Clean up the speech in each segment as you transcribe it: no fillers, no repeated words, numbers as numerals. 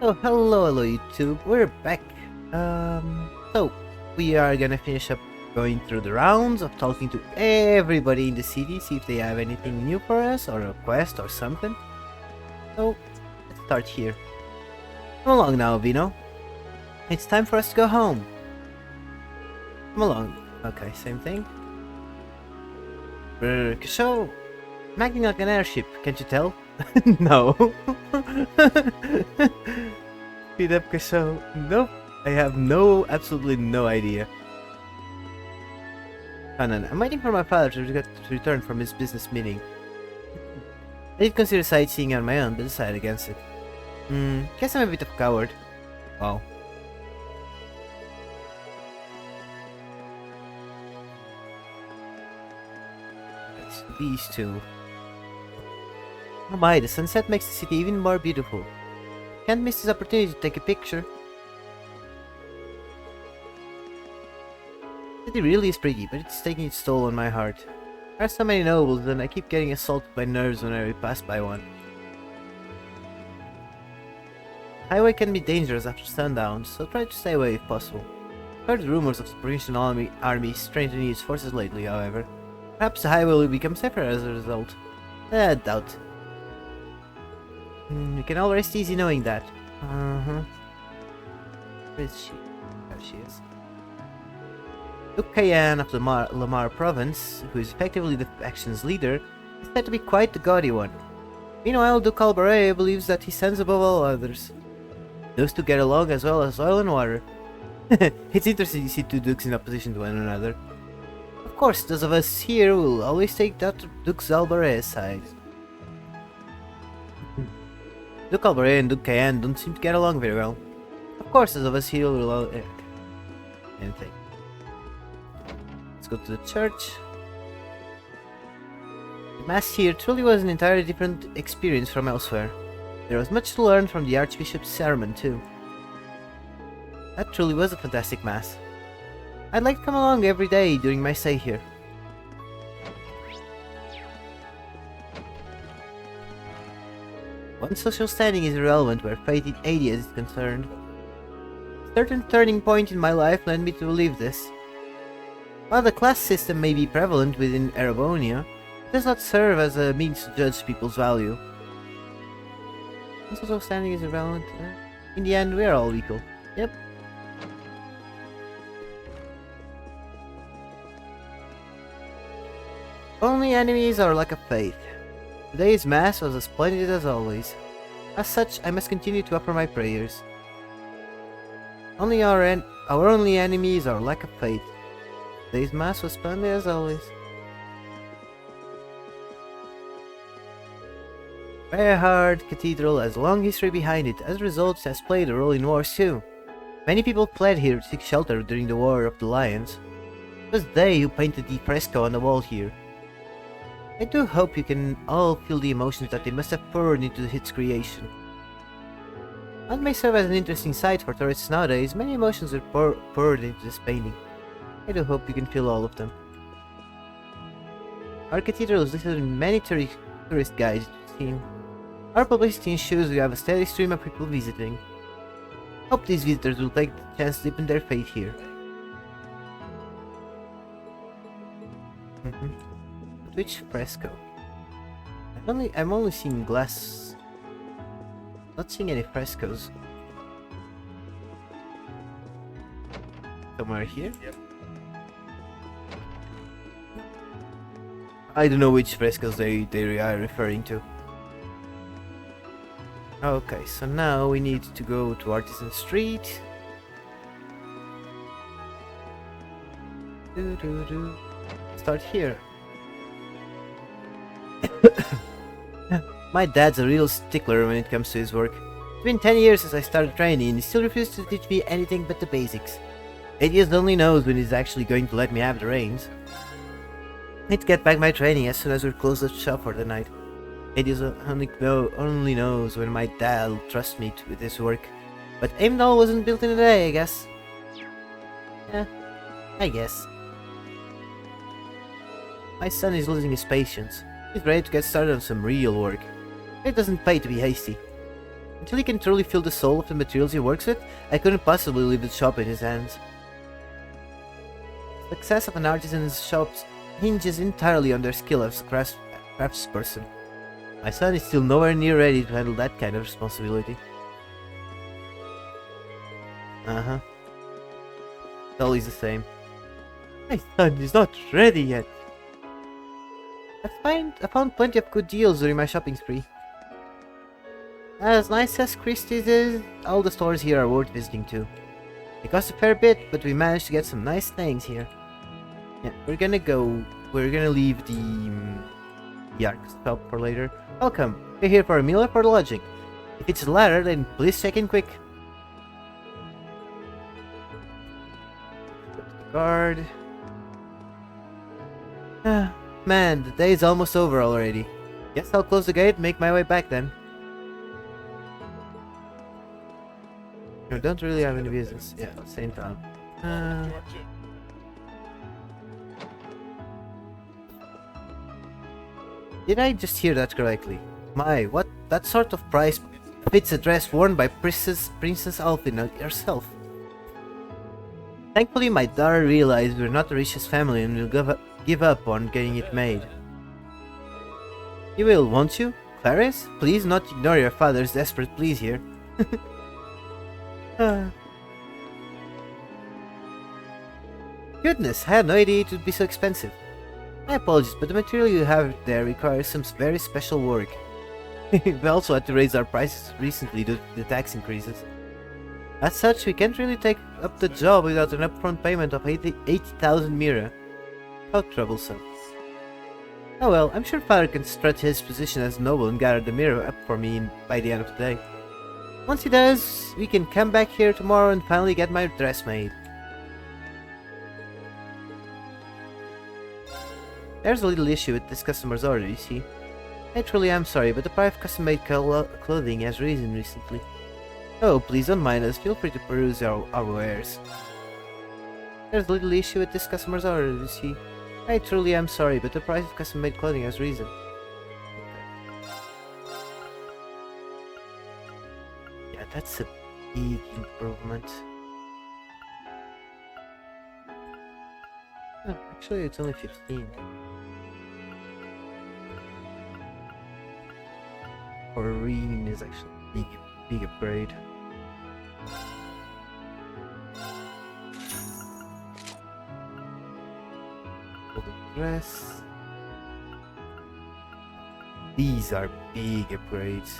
Oh, hello YouTube. We're back. So we are gonna finish up going through the rounds of talking to everybody in the city, see if they have anything new for us or a quest or something. So let's start here. Come along now, Vino. It's time for us to go home. Come along. Okay, same thing. So, I'm acting like an airship, can't you tell? No. Speed up, Kasho. Nope. I have absolutely no idea. Hanan, I'm waiting for my father to return from his business meeting. I did consider sightseeing on my own, but decided against it. Guess I'm a bit of a coward. Wow. It's these two. Oh my, the sunset makes the city even more beautiful. Can't miss this opportunity to take a picture. The city really is pretty, but it's taking its toll on my heart. There are so many nobles, and I keep getting assaulted by nerves whenever I pass by one. The highway can be dangerous after sundown, so try to stay away if possible. I've heard rumors of the provincial army strengthening its forces lately, however. Perhaps the highway will become safer as a result. I doubt. You can all rest easy knowing that. Where is she? There she is. Duke Cayenne of the Lamar province, who is effectively the faction's leader, is said to be quite the gaudy one. Meanwhile, Duke Albaret believes that he stands above all others. Those two get along as well as oil and water. It's interesting to see two dukes in opposition to one another. Of course, those of us here will always take that Duke Albaret's side. Duke Albaret and Duke Cayenne don't seem to get along very well. Of course, those of us here will anything. Let's go to the church. The mass here truly was an entirely different experience from elsewhere. There was much to learn from the Archbishop's sermon too. That truly was a fantastic mass. I'd like to come along every day during my stay here. One's social standing is irrelevant where faith in ideas is concerned. A certain turning point in my life led me to believe this. While the class system may be prevalent within Erebonia, it does not serve as a means to judge people's value. One's social standing is irrelevant. In the end, we are all equal. Yep. Only enemies are lack of faith. Today's mass was as splendid as always. As such, I must continue to offer my prayers. Our only enemy is our lack of faith. Today's mass was splendid as always. Bayard Cathedral has a long history behind it. As a result, it has played a role in wars too. Many people fled here to seek shelter during the War of the Lions. It was they who painted the fresco on the wall here. I do hope you can all feel the emotions that they must have poured into its creation. While it may serve as an interesting sight for tourists nowadays, many emotions are poured into this painting. I do hope you can feel all of them. Our cathedral is listed in many tourist guides seen. Our publicity ensures we have a steady stream of people visiting. Hope these visitors will take the chance to deepen their faith here. Which fresco? I'm only seeing glass. Not seeing any frescoes. Somewhere here? Yep. I don't know which frescoes they are referring to. Okay, so now we need to go to Artisan Street. Start here. My dad's a real stickler when it comes to his work. It's been 10 years since I started training and he still refuses to teach me anything but the basics. Adius only knows when he's actually going to let me have the reins. I need to get back my training as soon as we close the shop for the night. Adius only knows when my dad will trust me with his work. But Aimdall wasn't built in a day, I guess. Yeah, I guess. My son is losing his patience. He's ready to get started on some real work. It doesn't pay to be hasty. Until he can truly feel the soul of the materials he works with, I couldn't possibly leave the shop in his hands. The success of an artisan's shop hinges entirely on their skill as a craftsperson. My son is still nowhere near ready to handle that kind of responsibility. Uh-huh. It's always the same. My son is not ready yet. I found plenty of good deals during my shopping spree. As nice as Christie's is, all the stores here are worth visiting too. They cost a fair bit, but we managed to get some nice things here. Yeah, we're gonna leave the Ark shop for later. Welcome. We're here for a meal or for lodging. If it's the latter, then please check in quick. Guard. Ah, man, the day is almost over already. Guess I'll close the gate and make my way back then. I don't really have any business. Yeah, same time. Did I just hear that correctly? My, what? That sort of price fits a dress worn by Princess Alfina herself. Thankfully, my daughter realized we're not the richest family and will give up on getting it made. You will, won't you? Clarice? Please not ignore your father's desperate pleas here. Goodness, I had no idea it would be so expensive. My apologies, but the material you have there requires some very special work. We also had to raise our prices recently due to the tax increases. As such, we can't really take up the job without an upfront payment of 80,000 mira. How troublesome. Oh well, I'm sure Father can strut his position as noble and gather the mira up for me by the end of the day. Once he does, we can come back here tomorrow and finally get my dress made. There's a little issue with this customer's order, you see. I truly am sorry, but the price of custom-made clothing has risen recently. Oh, please don't mind us, feel free to peruse our wares. There's a little issue with this customer's order, you see. I truly am sorry, but the price of custom-made clothing has risen. Yeah, that's a big improvement. Oh, actually, it's only 15. Corrine is actually a big upgrade. Dress. These are big upgrades.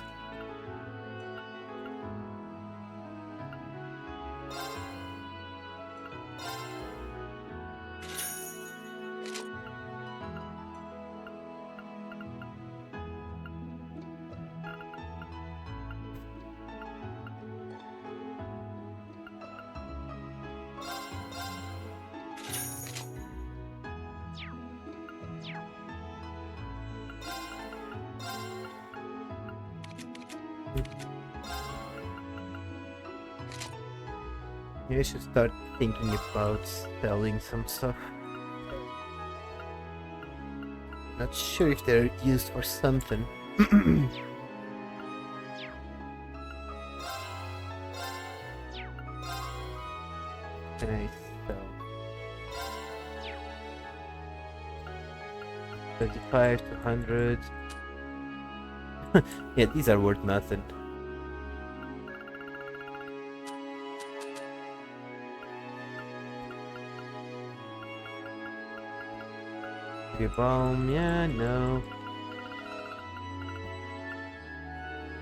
I should start thinking about selling some stuff. Not sure if they're used for something. Can I sell? 25 to 100. Yeah, these are worth nothing. Bomb, yeah, no.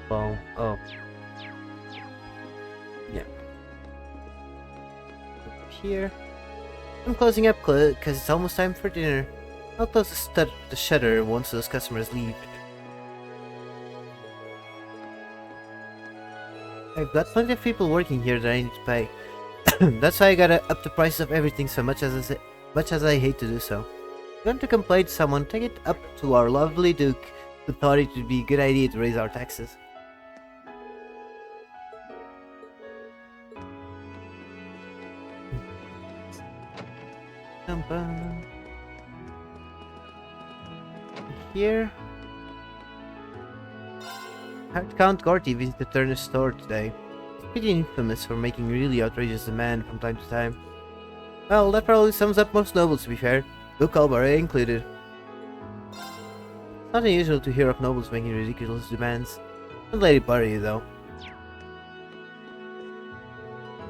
Bomb, oh. Yeah. Here. I'm closing up because it's almost time for dinner. I'll close the shutter once those customers leave. I've got plenty of people working here that I need to pay. That's why I gotta up the prices of everything so much as I hate to do so. If you want to complain to someone, take it up to our lovely Duke, who thought it would be a good idea to raise our taxes. Here. heard Count Gorty visited Turner's store today. He's pretty infamous for making really outrageous demands from time to time. Well, that probably sums up most nobles, to be fair. Luke Albaret included. It's not unusual to hear of nobles making ridiculous demands. Not Lady Buttery, though.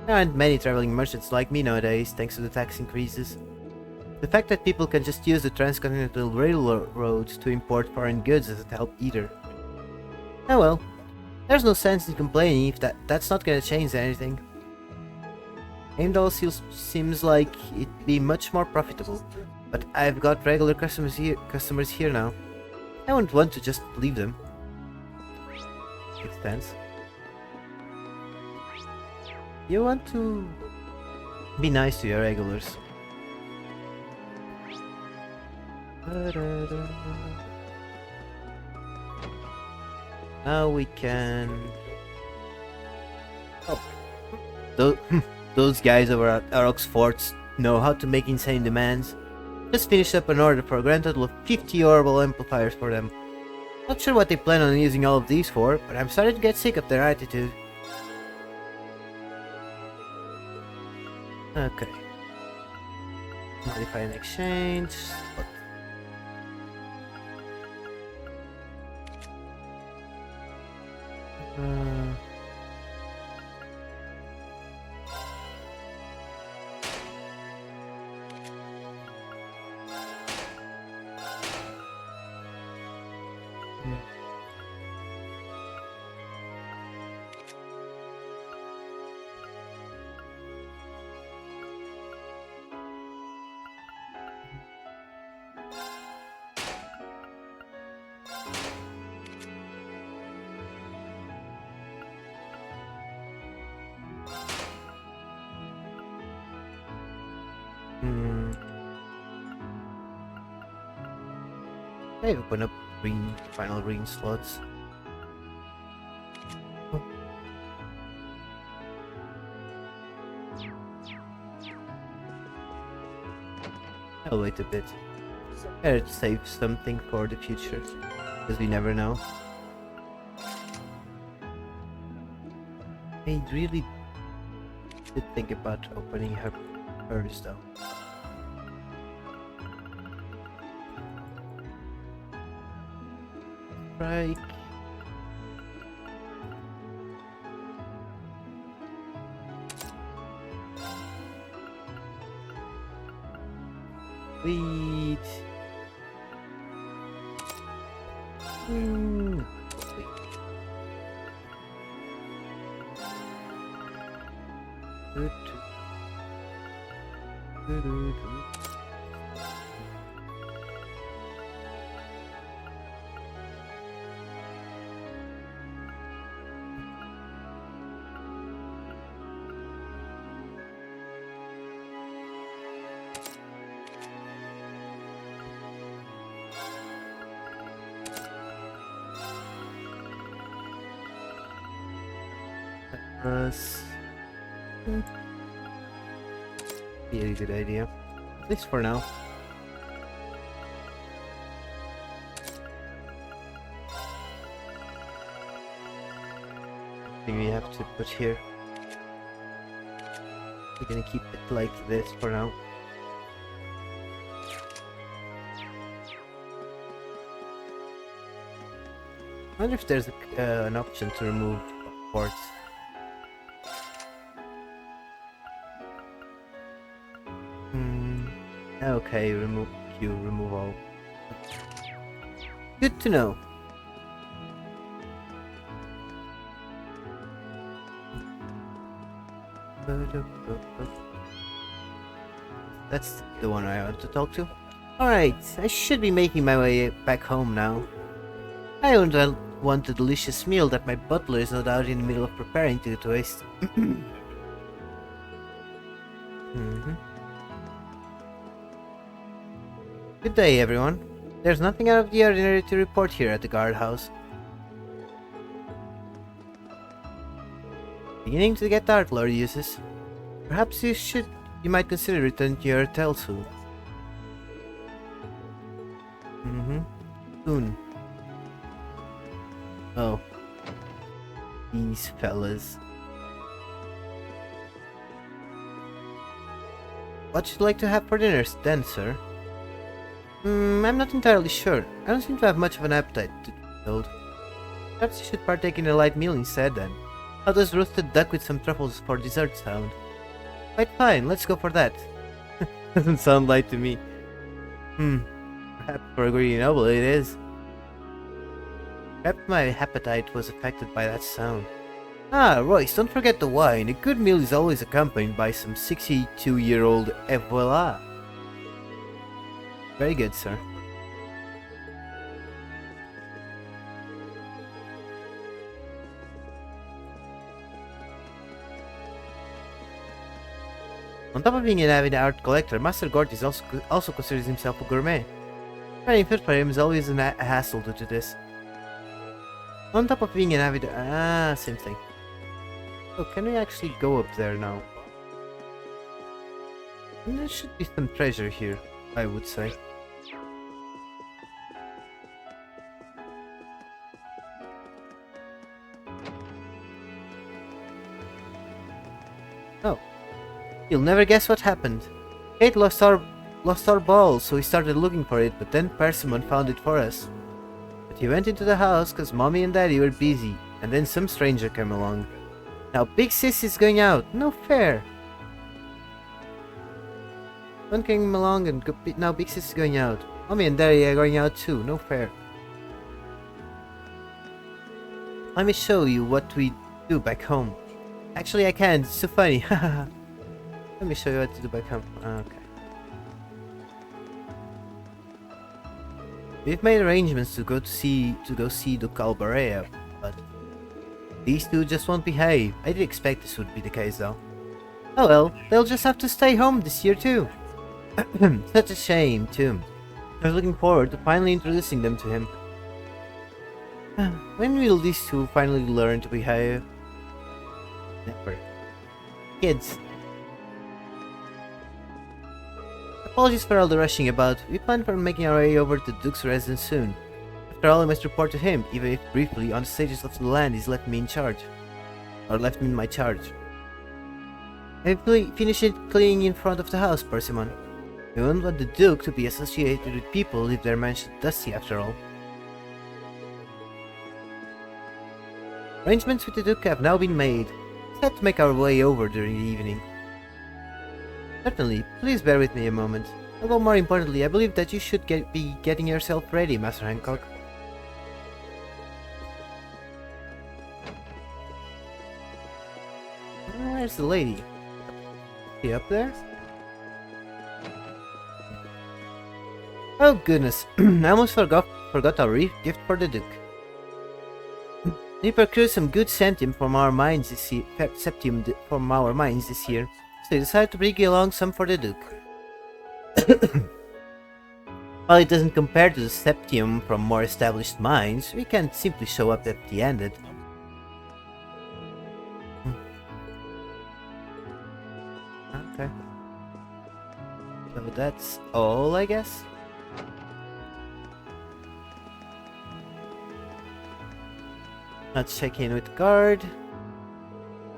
There aren't many traveling merchants like me nowadays, thanks to the tax increases. The fact that people can just use the transcontinental railroad to import foreign goods doesn't help either. Oh well, there's no sense in complaining if that's not gonna change anything. Heimdall seems like it'd be much more profitable, but I've got regular customers here now. I wouldn't want to just leave them. Makes sense. You want to be nice to your regulars. Now we can... Oh. Those guys over at Arok's forts know how to make insane demands. Just finished up an order for a grand total of 50 orbital amplifiers for them. Not sure what they plan on using all of these for, but I'm starting to get sick of their attitude. Okay. Modify an exchange. I open up final green slots. Oh. I'll wait a bit. Better to save something for the future, because we never know. I really did think about opening hers though. Strike. Sweet. Sweet. Good. Good. Be a good idea, at least for now. I think we have to put here. We're gonna keep it like this for now. I wonder if there's an option to remove ports. Okay, remove Q, remove all. Good to know. That's the one I want to talk to. Alright, I should be making my way back home now. I don't want a delicious meal that my butler is no doubt in the middle of preparing to waste. Good day, everyone. There's nothing out of the ordinary to report here at the guardhouse. Beginning to get dark, Lord Eustace. Perhaps you might consider returning to your hotel soon. Soon. Oh. these fellas. What would you like to have for dinner then, sir? I'm not entirely sure. I don't seem to have much of an appetite, to be told. Perhaps you should partake in a light meal instead then. How does roasted duck with some truffles for dessert sound? Quite fine, let's go for that. Doesn't sound light to me. Perhaps for a greedy noble it is. Perhaps my appetite was affected by that sound. Ah, Royce, don't forget the wine. A good meal is always accompanied by some 62-year-old et voila. Very good, sir. On top of being an avid art collector, Master Gort is also considers himself a gourmet. Finding food for him is always a hassle due to this. On top of being an avid... same thing. Oh, can we actually go up there now? And there should be some treasure here, I would say. Oh. You'll never guess what happened. Kate lost our ball, so we started looking for it, but then Persimmon found it for us. But he went into the house cause Mommy and Daddy were busy, and then some stranger came along. Now Big Sis is going out. No fair. One came along and now Big Sis is going out. Mommy and Daddy are going out too. No fair. Let me show you what we do back home. Actually, I can't. It's so funny. Let me show you what to do back home. Okay. We've made arrangements to go see Duke Albarea, but these two just won't behave. I did expect this would be the case though. Oh well, they'll just have to stay home this year too. Such a shame too. I was looking forward to finally introducing them to him. When will these two finally learn to behave? Never. Kids. Apologies for all the rushing about. We plan for making our way over to Duke's residence soon. After all, I must report to him, even if briefly, on the stages of the land he's left me in charge. Or left me in my charge. Have you finished cleaning in front of the house, Persimmon? We won't want the Duke to be associated with people if their mansion dusty after all. Arrangements with the Duke have now been made. Let's have to make our way over during the evening. Certainly, please bear with me a moment. Although more importantly, I believe that you should be getting yourself ready, Master Hancock. Where's the lady? Is she up there? Oh goodness, I almost forgot our gift for the Duke. We procured some good septium from our mines this year, so I decided to bring along some for the Duke. While it doesn't compare to the septium from more established mines, we can't simply show up empty-handed. Okay. So that's all, I guess? Let's check in with the guard.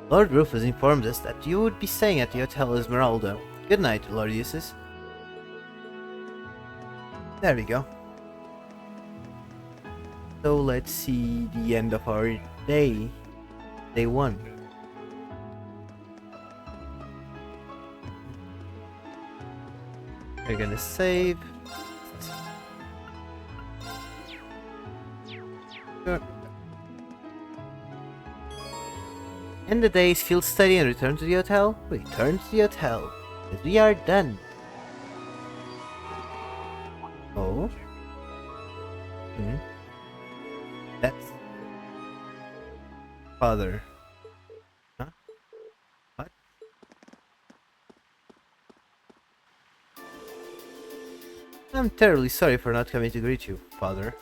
Lord Rufus informed us that you would be staying at the Hotel Esmeralda. Good night, Lord Eustace. There we go. So let's see the end of our day. Day 1. We're gonna save. Sure. End the day's field study and return to the hotel? Return to the hotel. As we are done. Oh? That's... Father. Huh? What? I'm terribly sorry for not coming to greet you, Father.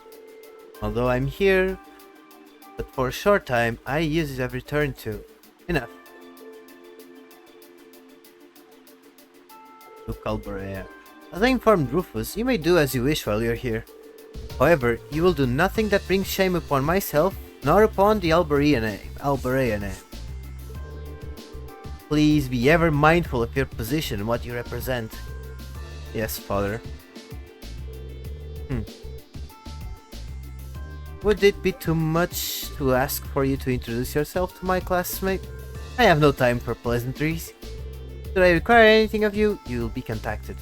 Although I'm here, but for a short time, I usually have returned to. Enough. Duke Albarea. As I informed Rufus, you may do as you wish while you're here. However, you will do nothing that brings shame upon myself, nor upon the Albarea name. Albereane. Please be ever mindful of your position and what you represent. Yes, father. Would it be too much to ask for you to introduce yourself to my classmate? I have no time for pleasantries. Should I require anything of you, you will be contacted.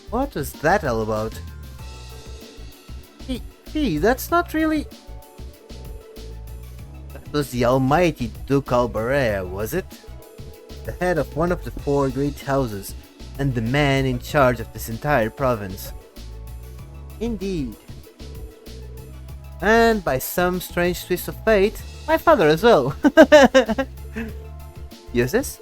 What was that all about? Hey, that's not really... That was the almighty Duke Alberea, was it? The head of one of the 4 great houses, and the man in charge of this entire province. Indeed. And by some strange twist of fate, my father as well. Yes?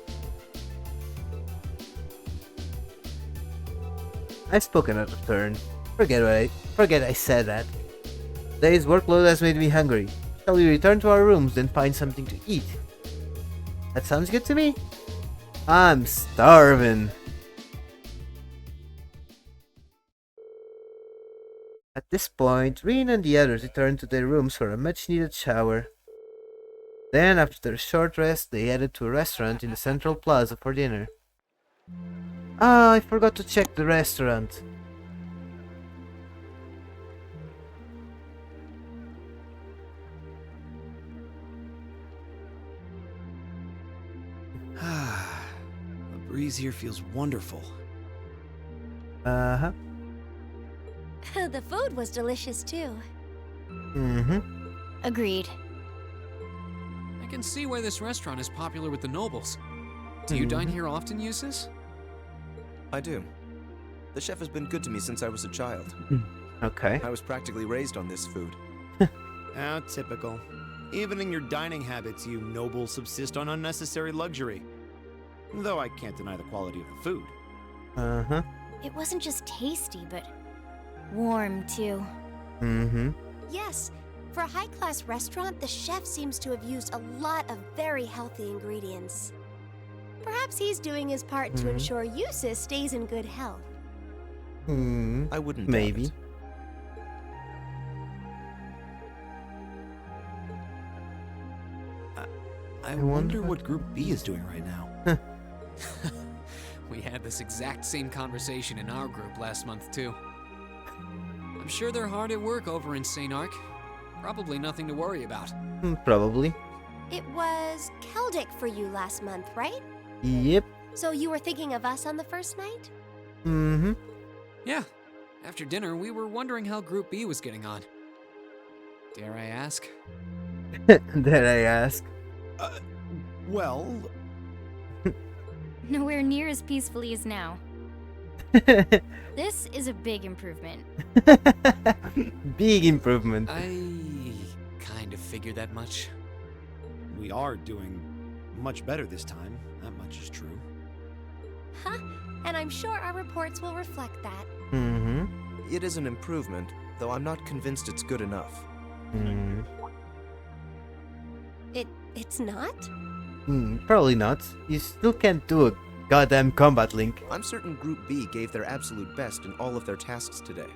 I've spoken out of turn. Forget I said that. Today's workload has made me hungry. Shall we return to our rooms and find something to eat? That sounds good to me. I'm starving. At this point, Reen and the others returned to their rooms for a much-needed shower. Then, after their short rest, they headed to a restaurant in the central plaza for dinner. Ah, I forgot to check the restaurant. The breeze here feels wonderful. Uh-huh. The food was delicious too. Mm-hmm. Agreed. I can see why this restaurant is popular with the nobles. Do you dine here often, Eustace? I do. The chef has been good to me since I was a child. Okay. I was practically raised on this food. Ah, typical. Even in your dining habits, you nobles subsist on unnecessary luxury. Though I can't deny the quality of the food. Uh-huh. It wasn't just tasty, but warm too. Mm-hmm. Yes, for a high-class restaurant, the chef seems to have used a lot of very healthy ingredients. Perhaps he's doing his part to ensure Eustace stays in good health. I wouldn't doubt Maybe. it. I wonder what Group B is doing right now. We had this exact same conversation in our group last month, too. I'm sure they're hard at work over in St. Ark. Probably nothing to worry about. Probably. It was Celtic for you last month, right? Yep. So you were thinking of us on the first night? Mm-hmm. Yeah. After dinner, we were wondering how Group B was getting on. Dare I ask? Dare I ask? Well, Nowhere near as peacefully as now. This is a big improvement. Big improvement. I kind of figured that much. we are doing much better this time. That much is true. Huh? And I'm sure our reports will reflect that. Mm-hmm. It is an improvement, though I'm not convinced it's good enough. It's not? Probably not. You still can't do a goddamn combat link. I'm certain Group B gave their absolute best in all of their tasks today.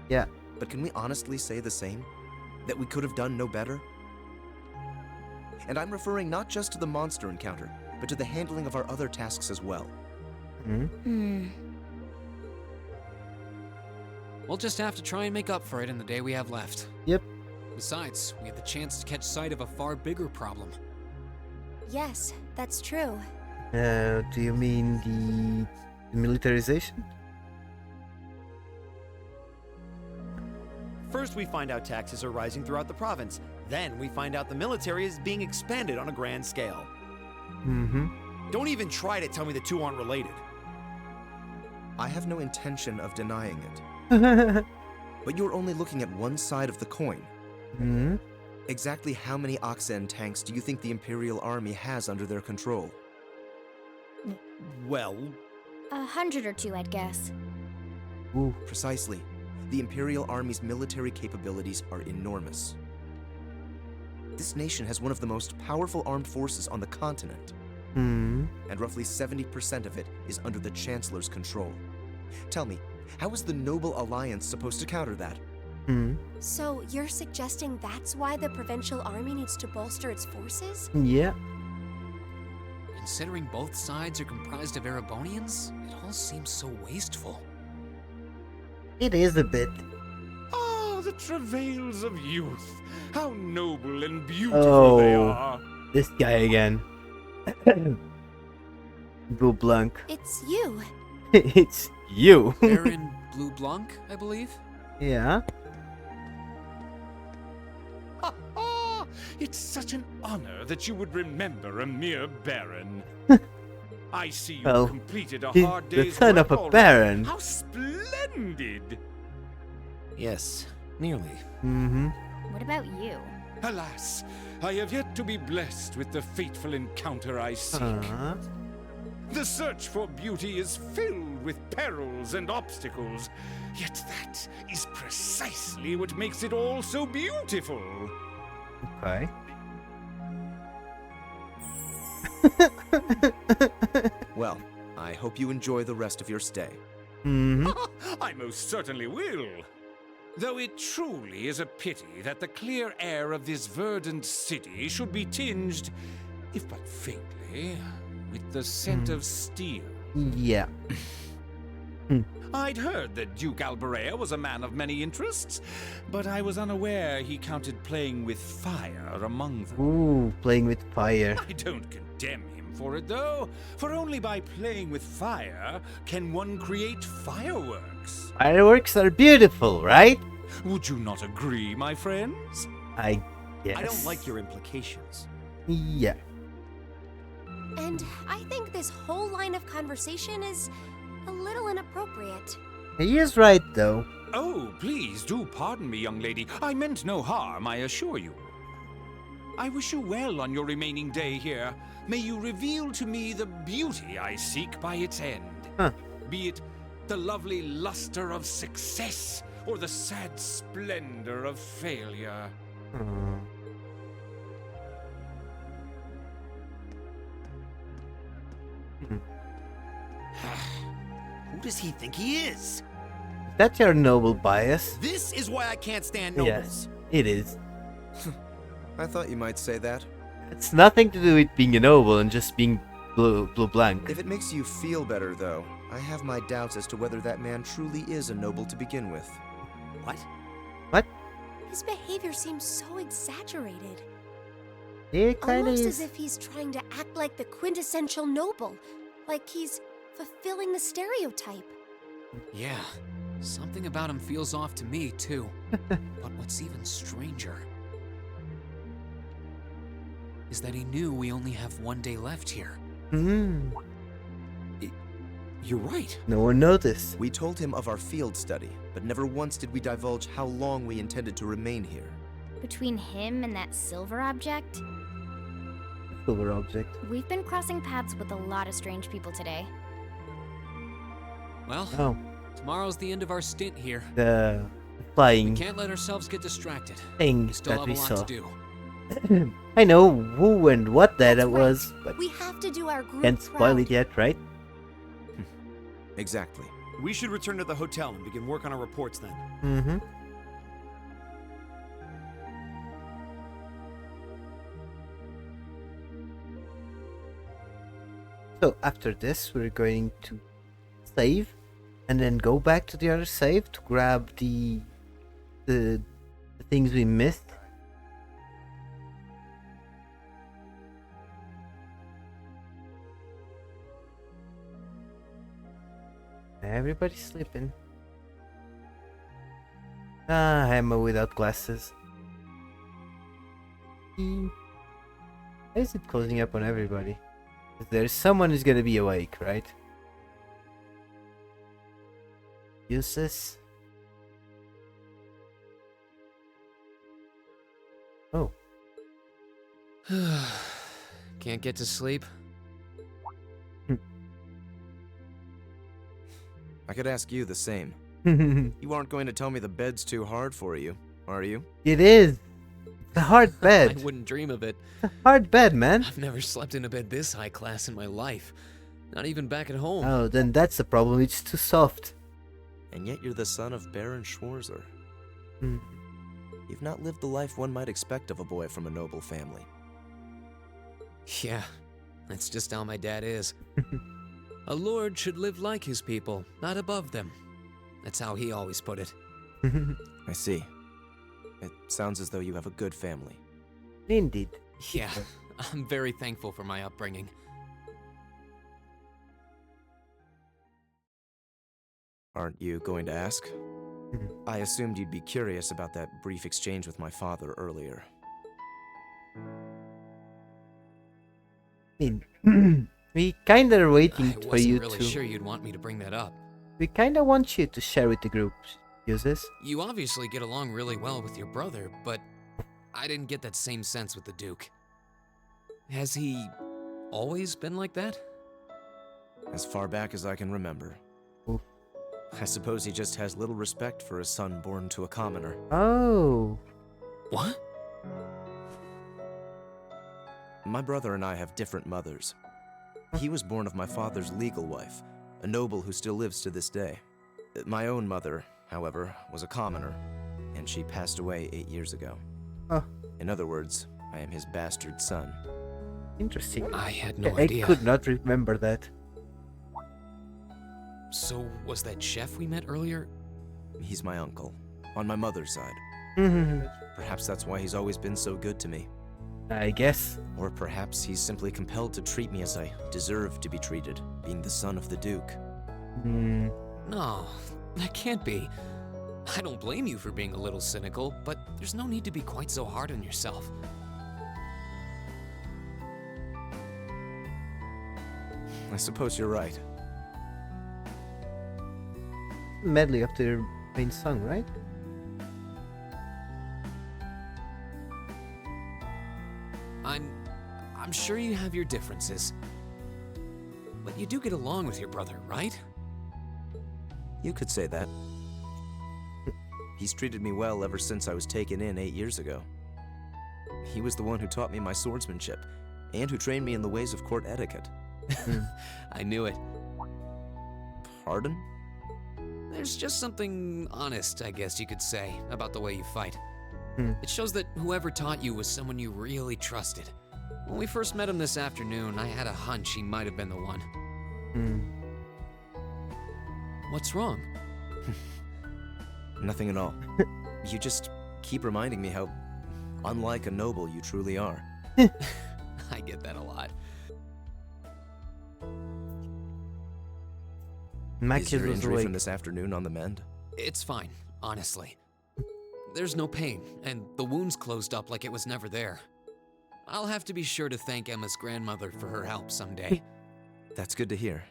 Yeah. But can we honestly say the same? That we could have done no better? And I'm referring not just to the monster encounter, but to the handling of our other tasks as well. We'll just have to try and make up for it in the day we have left. Yep. Besides, we had the chance to catch sight of a far bigger problem. Yes, that's true. Do you mean the militarization? First, we find out taxes are rising throughout the province. Then, we find out the military is being expanded on a grand scale. Don't even try to tell me the two aren't related. I have no intention of denying it. But you're only looking at one side of the coin. Exactly how many Oxen tanks do you think the Imperial Army has under their control? Well, 100 or 2, I'd guess. Ooh. Precisely. The Imperial Army's military capabilities are enormous. This nation has one of the most powerful armed forces on the continent. Hmm. and roughly 70% of it is under the Chancellor's control. Tell me, how is the Noble Alliance supposed to counter that? Hmm. So you're suggesting that's why the provincial army needs to bolster its forces? Yeah. Considering both sides are comprised of Erebonians, it all seems so wasteful. It is a bit. Ah, the travails of youth. How noble and beautiful they Oh. are. This guy again. Blue Blanc. It's you. It's you. Baron Blue Blanc, I believe? Yeah. Ha ha! It's such an honor that you would remember a mere baron. I see you Well, completed a he's hard the day's son work of a already. baron. How splendid! Yes, nearly. Mm-hmm. What about you? Alas, I have yet to be blessed with the fateful encounter I seek. The search for beauty is filled with perils and obstacles, yet that is precisely what makes it all so beautiful. Okay. Well, I hope you enjoy the rest of your stay. Mm-hmm. I most certainly will. Though it truly is a pity that the clear air of this verdant city should be tinged, if but faintly, with the scent of steel. Yeah. I'd heard that Duke Alberea was a man of many interests, but I was unaware he counted playing with fire among them. Ooh, playing with fire. I don't condemn him for it, though, for only by playing with fire can one create fireworks. Fireworks are beautiful, right? Would you not agree, my friends? I guess. I don't like your implications. Yeah. And I think this whole line of conversation is a little inappropriate. He is right, though. Oh, please do pardon me, young lady. I meant no harm, I assure you. I wish you well on your remaining day here. May you reveal to me the beauty I seek by its end. Huh. Be it the lovely luster of success or the sad splendor of failure. Hmm. Who does he think he is? That's your noble bias. This is why I can't stand nobles. Yes, it is. I thought you might say that. It's nothing to do with being a noble and just being blue blanc. If it makes you feel better, though, I have my doubts as to whether that man truly is a noble to begin with. What? What? His behavior seems so exaggerated. It kind of Almost is. as if he's trying to act like the quintessential noble. Like he's fulfilling the stereotype. Yeah, something about him feels off to me, too. But what's even stranger is that he knew we only have one day left here. Hmm. You're right. No one noticed. We told him of our field study, but never once did we divulge how long we intended to remain here. Between him and that silver object, Silver object. we've been crossing paths with a lot of strange people today. Well, Oh, tomorrow's the end of our stint here. the We flying can't let ourselves get distracted. thing We still that have we a lot saw. to do. I know who and what that That's right. was, but We have to do our group can't spoil proud. it yet, right? Exactly. We should return to the hotel and begin work on our reports then. Mm-hmm. So after this, we're going to save, and then go back to the other save to grab the things we missed. Everybody's sleeping. Ah, Emma without glasses. Why is it closing up on everybody? 'Cause there's someone who's gonna be awake, right? Useless. Oh. Can't get to sleep? I could ask you the same. You aren't going to tell me the bed's too hard for you, are you? It is. The hard I bed. wouldn't dream of it. Hard bed, man. I've never slept in a bed this high class in my life. Not even back at home. Oh, then that's the problem. It's too soft. And yet you're the son of Baron Schwarzer. Hmm. You've not lived the life one might expect of a boy from a noble family. Yeah, that's just how my dad is. A lord should live like his people, not above them. That's how he always put it. I see. It sounds as though you have a good family. Indeed. Yeah, I'm very thankful for my upbringing. Aren't you going to ask? I assumed you'd be curious about that brief exchange with my father earlier. We kinda are waiting I for wasn't you really to. sure you'd want me to bring that up. We kinda want you to share with the group. Uses. You obviously get along really well with your brother, but I didn't get that same sense with the Duke. Has he always been like that? As far back as I can remember. Oof. I suppose he just has little respect for a son born to a commoner. Oh. What? My brother and I have different mothers. He was born of my father's legal wife, a noble who still lives to this day. My own mother, however, was a commoner, and she passed away 8 years ago. Oh. In other words, I am his bastard son. Interesting. I had no I idea. could not remember that. So, was that chef we met earlier? He's my uncle, on my mother's side. Perhaps that's why he's always been so good to me. I guess. Or perhaps he's simply compelled to treat me as I deserve to be treated, being the son of the Duke. Hmm. No, that can't be. I don't blame you for being a little cynical, but there's no need to be quite so hard on yourself. I suppose you're right. Medley of the main song, right? I'm sure you have your differences. But you do get along with your brother, right? You could say that. He's treated me well ever since I was taken in 8 years ago. He was the one who taught me my swordsmanship, and who trained me in the ways of court etiquette. I knew it. Pardon? There's just something honest, I guess you could say, about the way you fight. Hmm. It shows that whoever taught you was someone you really trusted. When we first met him this afternoon, I had a hunch he might have been the one. Hmm. What's wrong? Nothing at all. You just keep reminding me how unlike a noble you truly are. I get that a lot. My Is kid your was injury awake. from this afternoon on the mend? It's fine, honestly. There's no pain, and the wound's closed up like it was never there. I'll have to be sure to thank Emma's grandmother for her help someday. That's good to hear.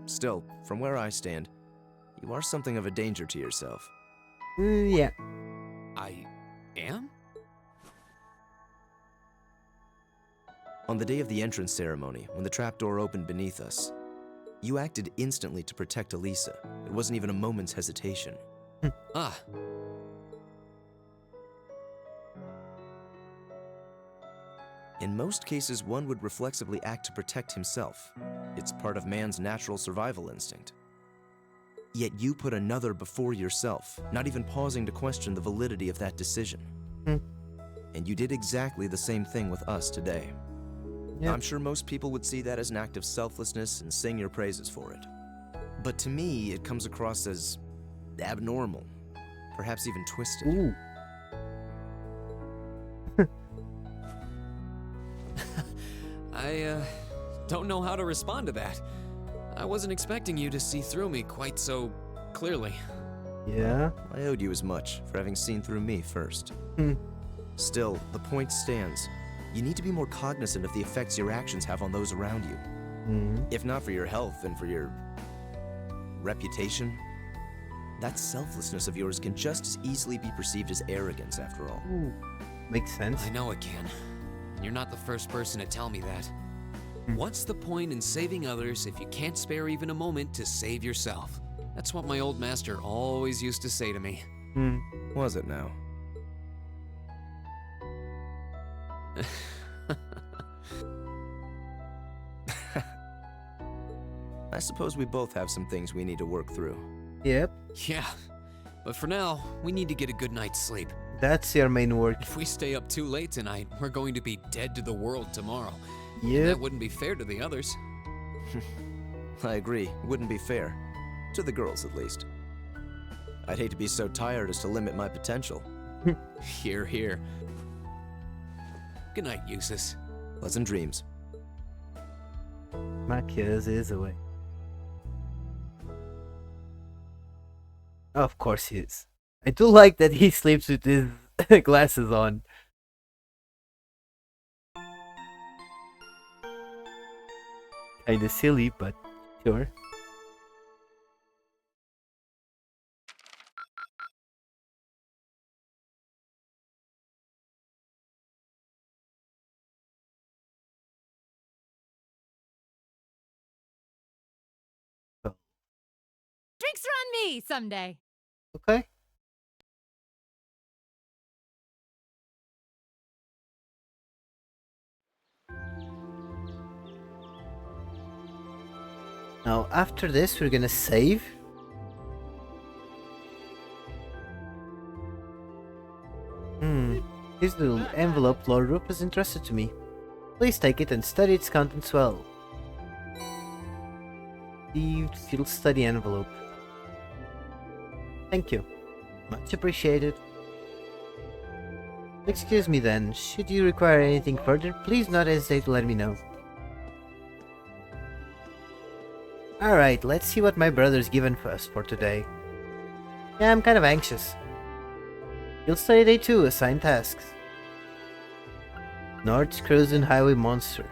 Still, from where I stand, you are something of a danger to yourself. Yeah. I am? On the day of the entrance ceremony, when the trapdoor opened beneath us, you acted instantly to protect Elisa. It wasn't even a moment's hesitation. Ah, In most cases, one would reflexively act to protect himself. It's part of man's natural survival instinct. Yet you put another before yourself, not even pausing to question the validity of that decision. And you did exactly the same thing with us today. Yep. I'm sure most people would see that as an act of selflessness and sing your praises for it. But to me, it comes across as abnormal, perhaps even twisted. Ooh. I don't know how to respond to that. I wasn't expecting you to see through me quite so clearly. Yeah. I owed you as much for having seen through me first. Hmm. Still, the point stands. You need to be more cognizant of the effects your actions have on those around you. Hmm. If not for your health, then for your reputation. That selflessness of yours can just as easily be perceived as arrogance, after all. Ooh. Makes sense. I know it can. You're not the first person to tell me that. Hmm. What's the point in saving others if you can't spare even a moment to save yourself? That's what my old master always used to say to me. Hmm. Was it now? I suppose we both have some things we need to work through. Yep, Yeah, but for now, we need to get a good night's sleep. that's your main work. If we stay up too late tonight, we're going to be dead to the world tomorrow. And Yep. that wouldn't be fair to the others. I agree, it wouldn't be fair. To the girls, at least. I'd hate to be so tired as to limit my potential. Here, here. Good night, Eustace. Pleasant dreams. Machias is away. Of course he is. I do like that he sleeps with his glasses on. Kinda silly, but sure. Drinks are on me someday. Okay. Now, after this, we're gonna save. Here's the little envelope Lord Rup has entrusted to me. Please take it and study its contents well. Received field study envelope. Thank you. Much appreciated. Excuse me then, should you require anything further, please not hesitate to let me know. Alright, let's see what my brother's given for us for today. Yeah, I'm kind of anxious. Field study day 2, assigned tasks. North Cruisin' Highway Monster.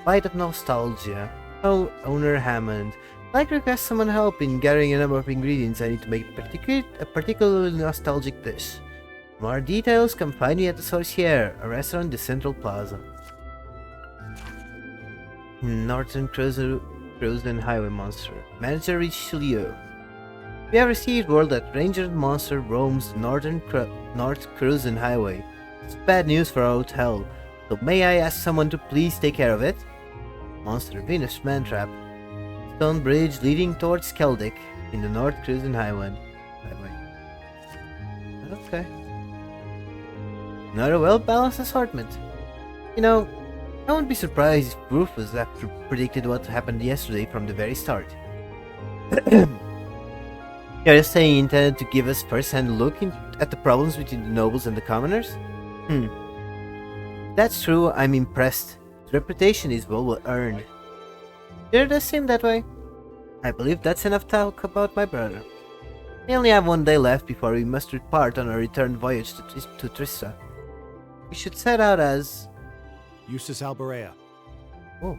Bite of Nostalgia. Oh, Owner Hammond. I'd like to request someone help in gathering a number of ingredients I need to make a particularly nostalgic dish. For more details, come find me at the Sorcière, a restaurant in the Central Plaza. Northern Cruisin' Highway Monster. Manager Richelieu. We have received word that Ranger Monster roams North Cruisin' Highway. It's bad news for our hotel, so may I ask someone to please take care of it? Monster Venus Mantrap. Stone bridge leading towards Keldic in the North Cruisin' Highway. Okay. Not a well-balanced assortment. You know, I wouldn't be surprised if Rufus predicted what happened yesterday from the very start. You're just saying he intended to give us first-hand look at the problems between the nobles and the commoners? That's true, I'm impressed. The reputation is well earned. Sure does seem that way. I believe that's enough talk about my brother. We only have 1 day left before we must depart on our return voyage to Trista. We should set out as... Eustace Alberea. Oh.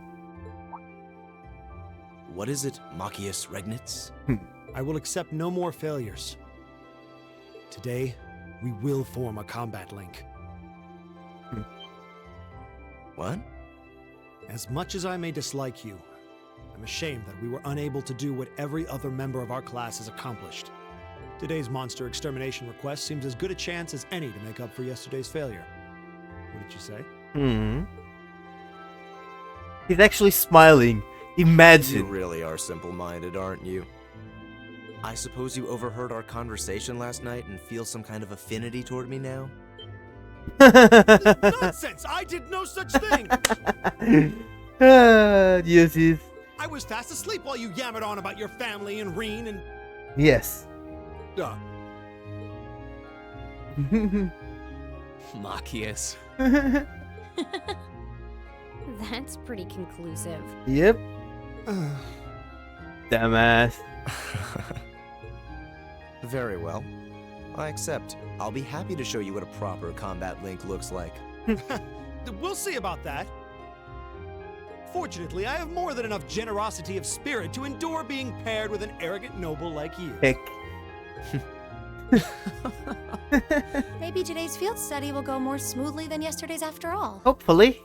What is it, Machias Regnitz? I will accept no more failures. Today, we will form a combat link. What? As much as I may dislike you, I'm ashamed that we were unable to do what every other member of our class has accomplished. Today's monster extermination request seems as good a chance as any to make up for yesterday's failure. What did you say? He's actually smiling. Imagine. You really are simple-minded, aren't you? I suppose you overheard our conversation last night and feel some kind of affinity toward me now? Nonsense! I did no such thing! Yes. I was fast asleep while you yammered on about your family and Reen and... Yes. Machias. That's pretty conclusive. Yep. Dumbass. Very well. I accept. I'll be happy to show you what a proper combat link looks like. We'll see about that. Fortunately, I have more than enough generosity of spirit to endure being paired with an arrogant noble like you. Heck. Maybe today's field study will go more smoothly than yesterday's after all. Hopefully.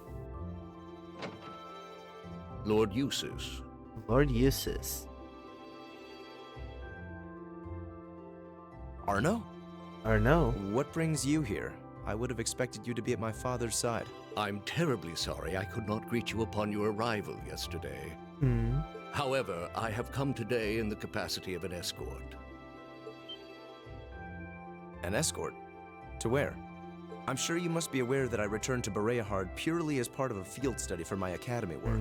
Lord Eustace. Lord Eustace. Arno? Or no? What brings you here? I would have expected you to be at my father's side. I'm terribly sorry I could not greet you upon your arrival yesterday. Hmm. However, I have come today in the capacity of an escort. An escort? To where? I'm sure you must be aware that I returned to Bereahard purely as part of a field study for my academy work.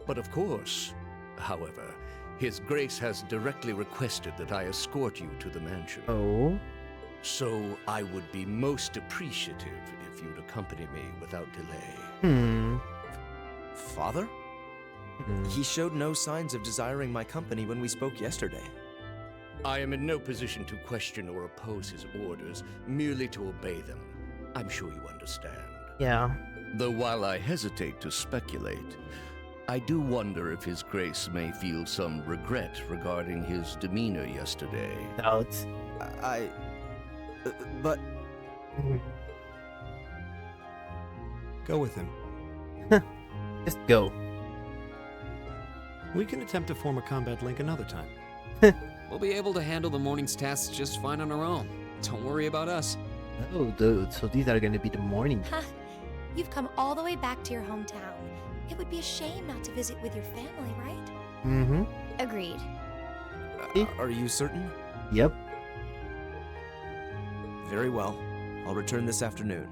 But of course, however, His Grace has directly requested that I escort you to the mansion. Oh. So I would be most appreciative if you'd accompany me without delay. Hmm. Father? He showed no signs of desiring my company when we spoke yesterday. I am in no position to question or oppose his orders, merely to obey them. I'm sure you understand. Yeah. Though while I hesitate to speculate, I do wonder if His Grace may feel some regret regarding his demeanor yesterday. Doubts. But... Go with him. Just go. We can attempt to form a combat link another time. We'll be able to handle the morning's tasks just fine on our own. Don't worry about us. Oh, dude. So these are gonna be the morning. Huh. You've come all the way back to your hometown. It would be a shame not to visit with your family, right? Mm-hmm. Agreed. Are you certain? Yep. Very well. I'll return this afternoon.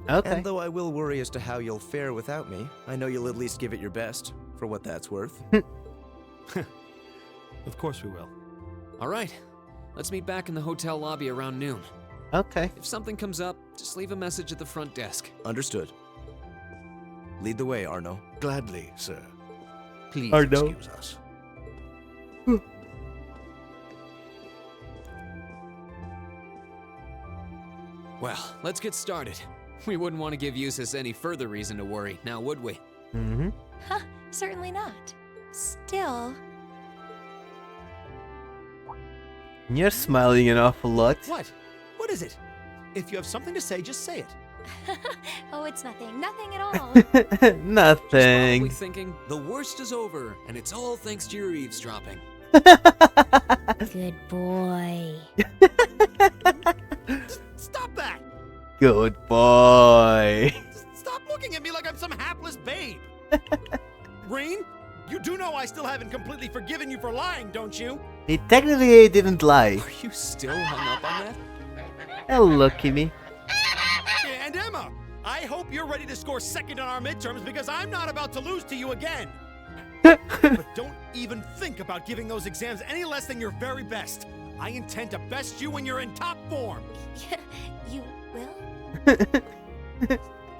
Okay. And though I will worry as to how you'll fare without me, I know you'll at least give it your best, for what that's worth. Of course we will. All right. Let's meet back in the hotel lobby around noon. Okay. If something comes up, just leave a message at the front desk. Understood. Lead the way, Arno. Gladly, sir. Please Arno. excuse us. Well, let's get started. We wouldn't want to give Eustace any further reason to worry, now would we? Mm-hmm. Huh, certainly not. Still... You're smiling an awful lot. What? What is it? If you have something to say, just say it. Oh, it's nothing. Nothing at all. Probably Nothing. thinking, the worst is over, and it's all thanks to your eavesdropping. Good boy. Stop that! Good boy. Stop looking at me like I'm some hapless babe. Rain, you do know I still haven't completely forgiven you for lying, don't you? He technically didn't lie. Are you still hung up on that? Hello, Kimmy. And Emma, I hope you're ready to score second on our midterms because I'm not about to lose to you again. But don't even think about giving those exams any less than your very best. I intend to best you when you're in top form. You will?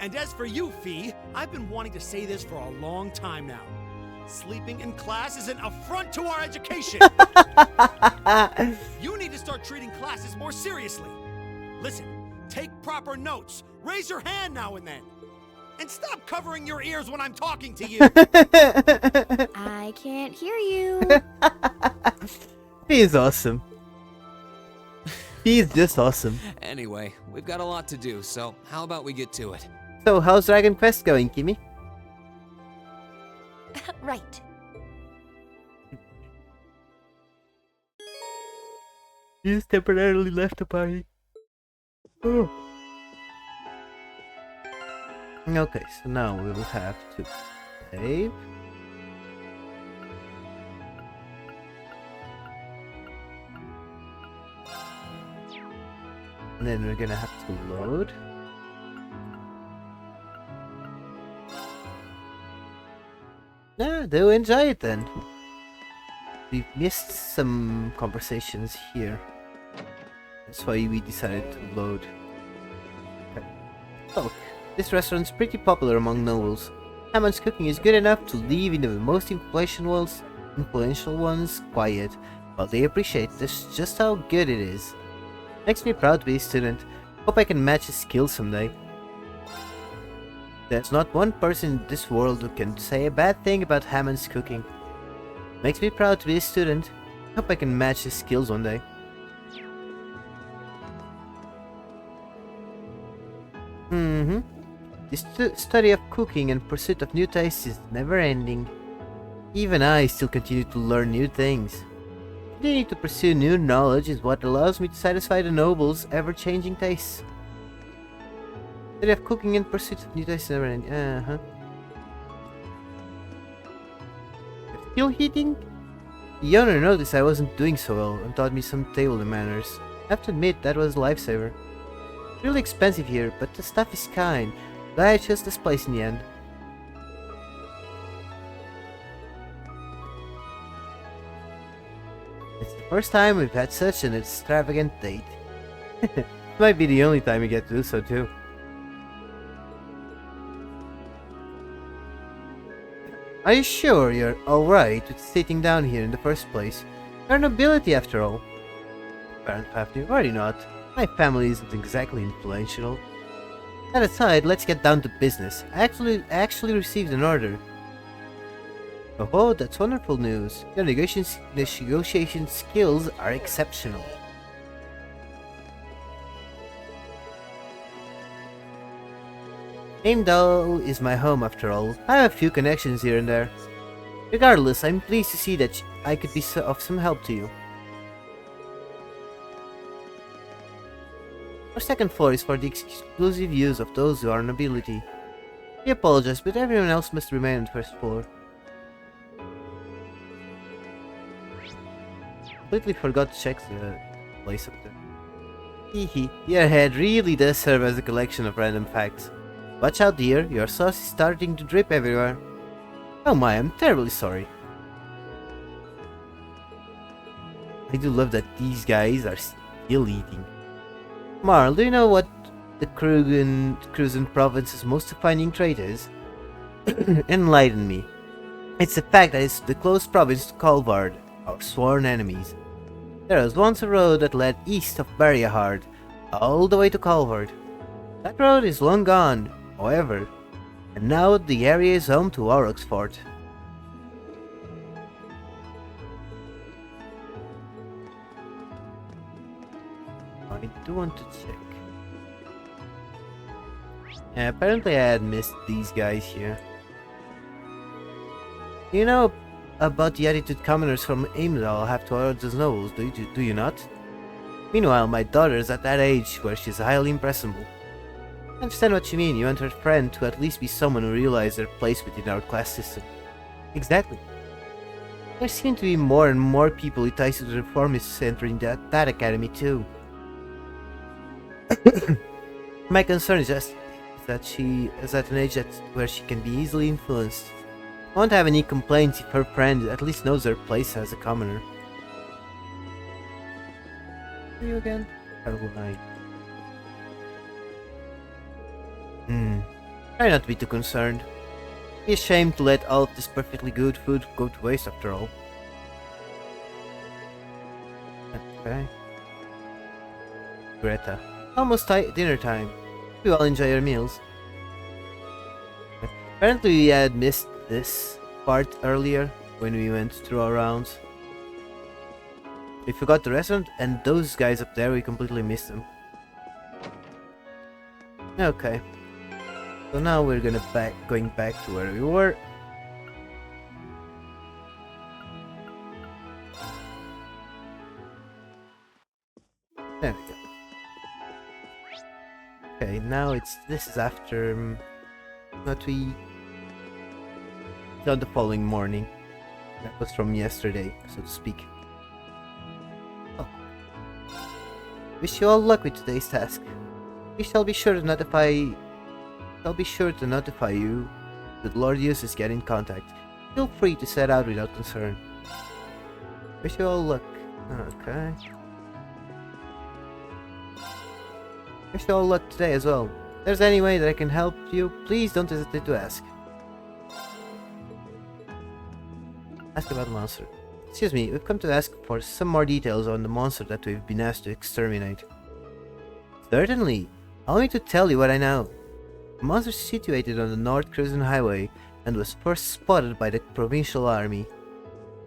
And as for you, Fee, I've been wanting to say this for a long time now. Sleeping in class is an affront to our education. You need to start treating classes more seriously. Listen, take proper notes. Raise your hand now and then. And stop covering your ears when I'm talking to you. I can't hear you. He's awesome. He's just awesome. Anyway, we've got a lot to do, so how about we get to it? So, how's Dragon Quest going, Kimmy? Right. You just temporarily left the party. Oh. Okay, so now we will have to save. And then we're gonna have to load. Yeah, do enjoy it then. We missed some conversations here. That's why we decided to load. Okay. Look, this restaurant's pretty popular among nobles. Hammond's cooking is good enough to leave even the most influential ones quiet, while they appreciate just how good it is. Makes me proud to be a student. Hope I can match his skills someday. There's not one person in this world who can say a bad thing about Hammond's cooking. Makes me proud to be a student. Hope I can match his skills one day. The study of cooking and pursuit of new tastes is never ending. Even I still continue to learn new things. Continuing to pursue new knowledge is what allows me to satisfy the noble's ever-changing tastes. Study of cooking in pursuit of new tastes never ending. Still heating? The owner noticed I wasn't doing so well and taught me some table manners. I have to admit, that was a lifesaver. Really expensive here, but the stuff is kind. Glad I chose this place in the end. It's the first time we've had such an extravagant date. It might be the only time we get to do so too. Are you sure you're alright with sitting down here in the first place? You're nobility after all. Apparent family, already not. My family isn't exactly influential. That aside, let's get down to business. I actually received an order. Oh, that's wonderful news. Your negotiation skills are exceptional. Heimdall is my home after all. I have a few connections here and there. Regardless, I'm pleased to see that I could be of some help to you. Our second floor is for the exclusive use of those who are nobility. We apologize, but everyone else must remain on the first floor. Completely forgot to check the place up there. Hehe, your head really does serve as a collection of random facts. Watch out, dear, your sauce is starting to drip everywhere. Oh my, I'm terribly sorry. I do love that these guys are still eating. Marl, do you know what the Kruzen province's most defining trait is? Enlighten me. It's the fact that it's the close province to Kalvard, our sworn enemies. There was once a road that led east of Bariahard, all the way to Kalvard. That road is long gone, however, and now the area is home to Auroch's fort. I do want to check. Yeah, apparently I had missed these guys here. You know about the attitude commoners from Heimdall have towards the nobles, do you not? Meanwhile, my daughter is at that age where she is highly impressible. I understand what you mean. You want her friend to at least be someone who realizes their place within our class system. Exactly. There seem to be more and more people who ties to the reformists entering that academy too. My concern is just that she is at an age where she can be easily influenced. I won't have any complaints if her friend at least knows her place as a commoner. Are you again? Caroline. Try not to be too concerned. Be ashamed to let all of this perfectly good food go to waste after all. Okay. Greta. Almost dinner time. You all enjoy your meals. Apparently we had missed this part earlier when we went through our rounds. We forgot the restaurant, and those guys up there, we completely missed them. Okay. So now we're going back to where we were. There we go. Okay, now this is after what we done the following morning. That was from yesterday, so to speak. Oh. Wish you all luck with today's task. We shall be sure to notify you that Lord Eustace get in contact. Feel free to set out without concern. Wish you all luck. Okay. Wish you all luck today as well. If there's any way that I can help you, please don't hesitate to ask. Ask about the monster. Excuse me, we've come to ask for some more details on the monster that we've been asked to exterminate. Certainly. Allow me to tell you what I know. The monster is situated on the North Kruzen Highway and was first spotted by the provincial army.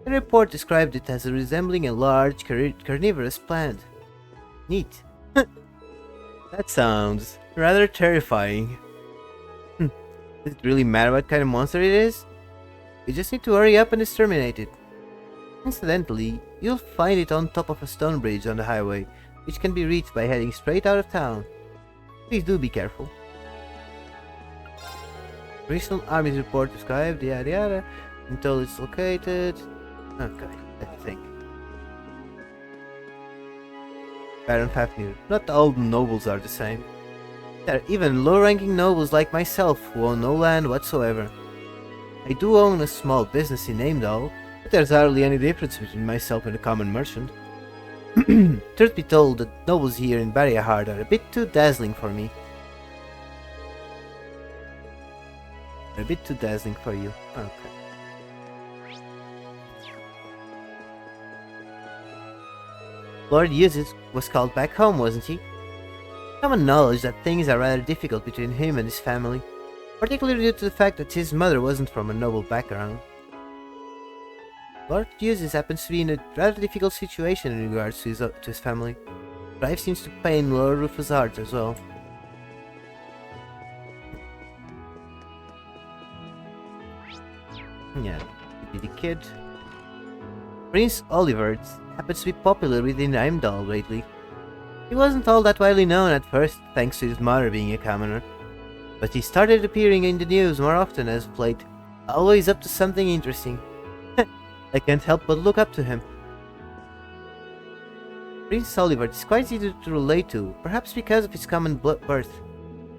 The report described it as resembling a large carnivorous plant. Neat. That sounds rather terrifying. Does it really matter what kind of monster it is? We just need to hurry up and exterminate it. Incidentally, you'll find it on top of a stone bridge on the highway, which can be reached by heading straight out of town. Please do be careful. Recent army's report described yada yada until it's located. Okay, let me think. Baron Fafnir. Not all nobles are the same. There are even low-ranking nobles like myself who own no land whatsoever. I do own a small business in Heimdall, but there's hardly any difference between myself and a common merchant. Truth be told, the nobles here in Barriahard are a bit too dazzling for me. A bit too dazzling for you. Okay. Lord Eustace was called back home, wasn't he? Common knowledge that things are rather difficult between him and his family, particularly due to the fact that his mother wasn't from a noble background. Lord Eustace happens to be in a rather difficult situation in regards to his family. Strife seems to pain Lord Rufus' heart as well. Yeah, could be the kid. Prince Oliver happens to be popular within Heimdall lately. He wasn't all that widely known at first, thanks to his mother being a commoner, but he started appearing in the news more often as of late, always up to something interesting. I can't help but look up to him. Prince Oliver is quite easy to relate to, perhaps because of his common birth.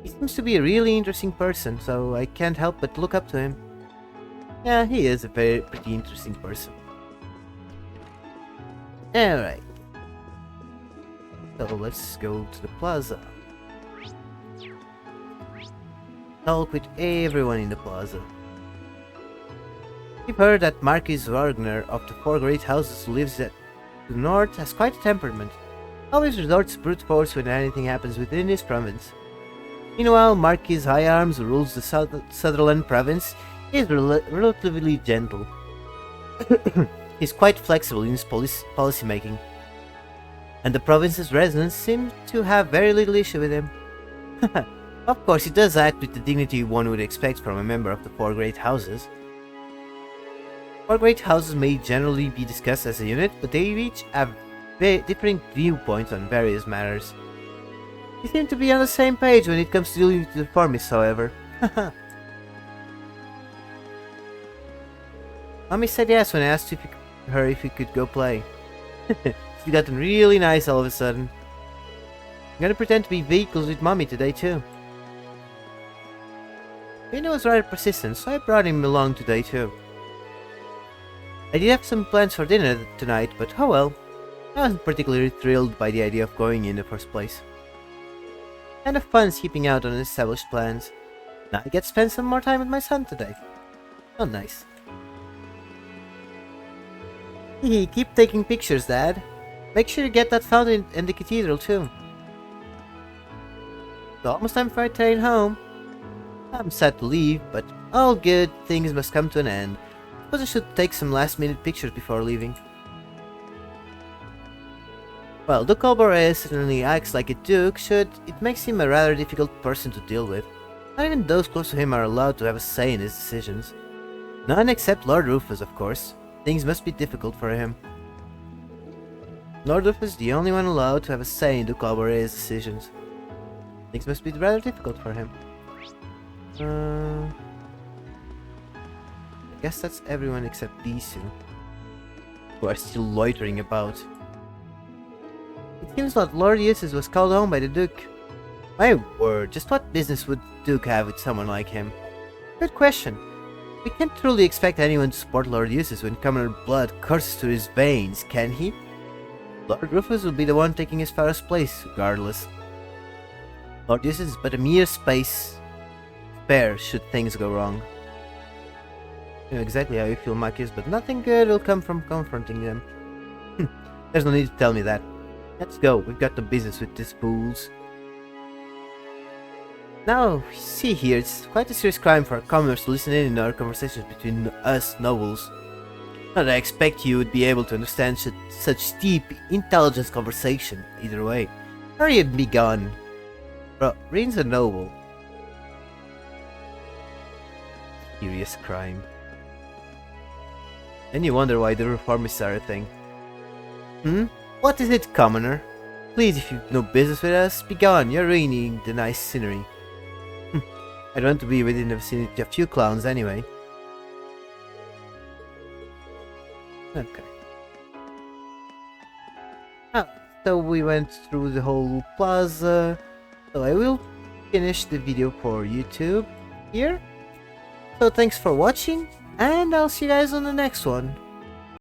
He seems to be a really interesting person, so I can't help but look up to him. Yeah, he is a pretty interesting person. Alright. So let's go to the plaza. Talk with everyone in the plaza. We've heard that Marquis Wagner of the Four Great Houses who lives to the north has quite a temperament. Always resorts to brute force when anything happens within his province. Meanwhile, Marquis High Arms, who rules the Sutherland province, is relatively gentle. He's quite flexible in his policy making, and the province's residents seem to have very little issue with him. Of course, he does act with the dignity one would expect from a member of the Four Great Houses. Four Great Houses may generally be discussed as a unit, but they each have differing viewpoints on various matters. They seem to be on the same page when it comes to dealing with the reformists, however. Mommy said yes when I asked her if we could go play. She's gotten really nice all of a sudden. I'm gonna pretend to be vehicles with Mommy today too. Vino was rather persistent, so I brought him along today too. I did have some plans for dinner tonight, but oh well. I wasn't particularly thrilled by the idea of going in the first place. Kind of fun skipping out on established plans. Now I get to spend some more time with my son today. Oh nice. Hehe, keep taking pictures, Dad. Make sure you get that fountain in the cathedral too. It's almost time for my train home. I'm sad to leave, but all good things must come to an end. Suppose I should take some last-minute pictures before leaving. Well, Duke Alboret certainly acts like a duke should. It makes him a rather difficult person to deal with. Not even those close to him are allowed to have a say in his decisions. None except Lord Rufus, of course. Things must be difficult for him. Lord Rufus is the only one allowed to have a say in Duke Alboret's decisions. Things must be rather difficult for him. I guess that's everyone except these two, who are still loitering about. It seems that Lord Eustace was called home by the Duke. My word, just what business would Duke have with someone like him? Good question. We can't truly expect anyone to support Lord Eustace when commoner blood courses through his veins, can he? Lord Rufus will be the one taking his father's place, regardless. Lord Eustace is but a mere space spare should things go wrong. I know exactly how you feel, Marcus, but nothing good will come from confronting them. There's no need to tell me that. Let's go, we've got no business with these fools. Now, see here, it's quite a serious crime for commoners to listen in on our conversations between us nobles. Not that I expect you would be able to understand such deep, intelligent conversation, either way. Hurry and be gone. Bro, Rin's a noble. Serious crime. And you wonder why the reformists are a thing. What is it, commoner? Please, if you've no business with us, be gone, you're ruining the nice scenery. I don't want to be within the vicinity of few clowns anyway. Okay. So we went through the whole plaza. So I will finish the video for YouTube here. So thanks for watching, and I'll see you guys on the next one.